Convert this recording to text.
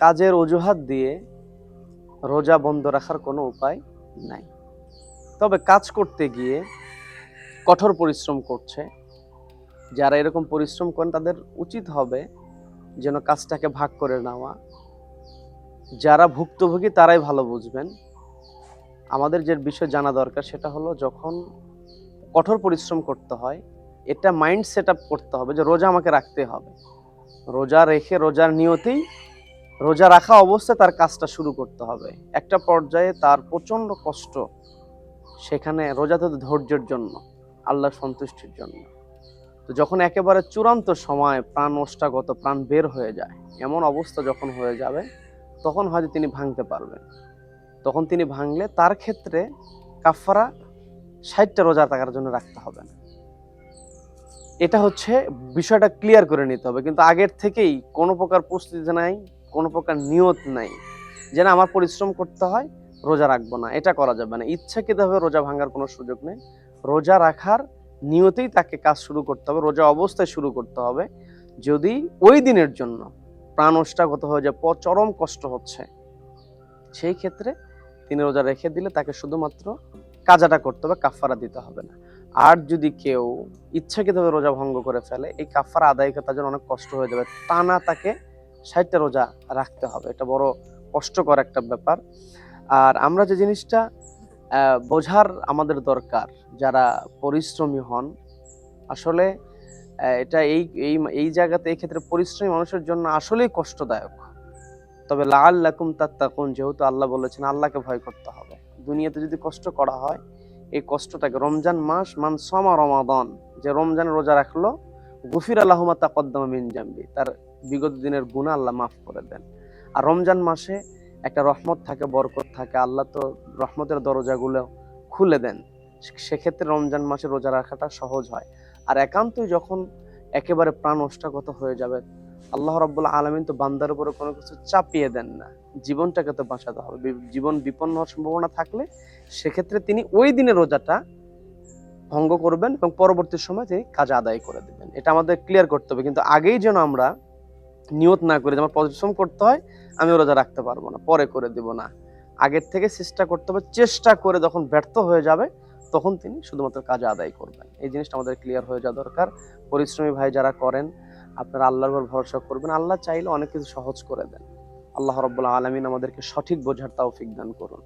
কাজের অজুহাত দিয়ে রোজা বন্ধ রাখার কোনো উপায় নাই। তবে কাজ করতে গিয়ে কঠোর পরিশ্রম করছে, যারা এরকম পরিশ্রম করেন তাদের উচিত হবে যেন কাজটাকে ভাগ করে নেওয়া। যারা ভুক্তভোগী তারাই ভালো বুঝবেন। আমাদের যে বিষয় জানা দরকার সেটা হলো, যখন কঠোর পরিশ্রম করতে হয় এটা মাইন্ড সেট আপ করতে হবে যে রোজা আমাকে রাখতে হবে। রোজা রেখে রোজার নিয়তেই রোজা রাখা অবস্থায় তার কাজটা শুরু করতে হবে। একটা পর্যায়ে তার প্রচন্ড কষ্ট, সেখানে রোজা তো ধৈর্যের জন্য, আল্লাহর সন্তুষ্টির জন্য। তো যখন একেবারে চূড়ান্ত সময় প্রাণ ওষ্ঠাগত, প্রাণ বের হয়ে যায়, এমন অবস্থা যখন হয়ে যাবে, তখন হয়তো তিনি ভাঙতে পারবেন। তখন তিনি ভাঙলে তার ক্ষেত্রে কাফারা 60টা রোজা থাকার জন্য রাখতে হবে না। এটা হচ্ছে বিষয়টা ক্লিয়ার করে নিতে হবে। কিন্তু আগের থেকেই কোনো প্রকার প্রস্তুতি নাই, কোনো প্রকার নিয়ত নাই যে না আমার পরিশ্রম করতে হয়, রোজা রাখবো না, এটা করা যাবে না। ইচ্ছাকৃতভাবে রোজা ভাঙার কোনো সুযোগ নেই। রোজা রাখার নিয়তেই তাকে কাজ শুরু করতে হবে, রোজা অবস্থায় শুরু করতে হবে। যদি ওই দিনের জন্য প্রাণ ওষ্ঠাগত হয়ে যায়, চরম কষ্ট হচ্ছে, সেই ক্ষেত্রে তিনি রোজা রেখে দিলে তাকে শুধুমাত্র কাজাটা করতে হবে, কাফারা দিতে হবে না। আর যদি কেউ ইচ্ছাকৃতভাবে রোজা ভঙ্গ করে ফেলে, এই কাফারা আদায় করতে তার জন্য অনেক কষ্ট হয়ে যাবে। টানা তাকে 60টা রোজা রাখতে হবে। এটা বড় কষ্টকর একটা ব্যাপার। আর আমরা যে জিনিসটা বোঝার আমাদের দরকার, যারা পরিশ্রমী হন, আসলে এটা এই এই এই জায়গাতে এই ক্ষেত্রে পরিশ্রমী মানুষের জন্য আসলেই কষ্টদায়ক। তবে লাআল্লাকুম তাত্তাকুন, যেহেতু আল্লাহ বলেছেন আল্লাহকে ভয় করতে হবে। দুনিয়াতে যদি কষ্ট করা হয়, এই কষ্টটাকে, রমজান মাস, মান সামা রমাদান, যে রমজান রোজা রাখলো, গুফির লাহু মা তাকদ্দামা মিন জামবি, তার বিগত দিনের গুনাহ আল্লাহ মাফ করে দেন। আর রমজান মাসে একটা রহমত থাকে, বরকত থাকে, আল্লাহ তো রহমতের দরজাগুলো খুলে দেন। সেক্ষেত্রে রমজান মাসে রোজা রাখাটা সহজ হয়। আর একান্তই যখন একেবারে প্রাণ ওষ্ঠাগত হয়ে যাবে, আল্লাহ রাব্বুল আলামিন তো বান্দার উপরে কোনো কিছু চাপিয়ে দেন না, জীবনটাকে তো বাঁচাতে হবে। জীবন বিপন্ন হওয়ার সম্ভাবনা থাকলে সেক্ষেত্রে তিনি ওই দিনে রোজাটা ভঙ্গ করবেন এবং পরবর্তী সময় তিনি কাজা আদায় করে দেবেন। এটা আমাদের ক্লিয়ার করতে হবে। কিন্তু আগেই যেন আমরা নিয়ত না করি যে আমার পরিশ্রম করতে হয়, আমি রোজা রাখতে পারবো না, পরে করে দিব না। আগের থেকে চেষ্টা করতে হবে, চেষ্টা করে যখন ব্যর্থ হয়ে যাবে তখন তিনি শুধুমাত্র কাজা আদায় করবেন। এই জিনিসটা আমাদের ক্লিয়ার হয়ে যাওয়া দরকার। পরিশ্রমী ভাই যারা করেন, আপনারা আল্লাহর উপর ভরসা করবেন। আল্লাহ চাইলে অনেক কিছু সহজ করে দেন। আল্লাহ রাব্বুল আলামিন আমাদেরকে সঠিক বোঝার তৌফিক দান করুন।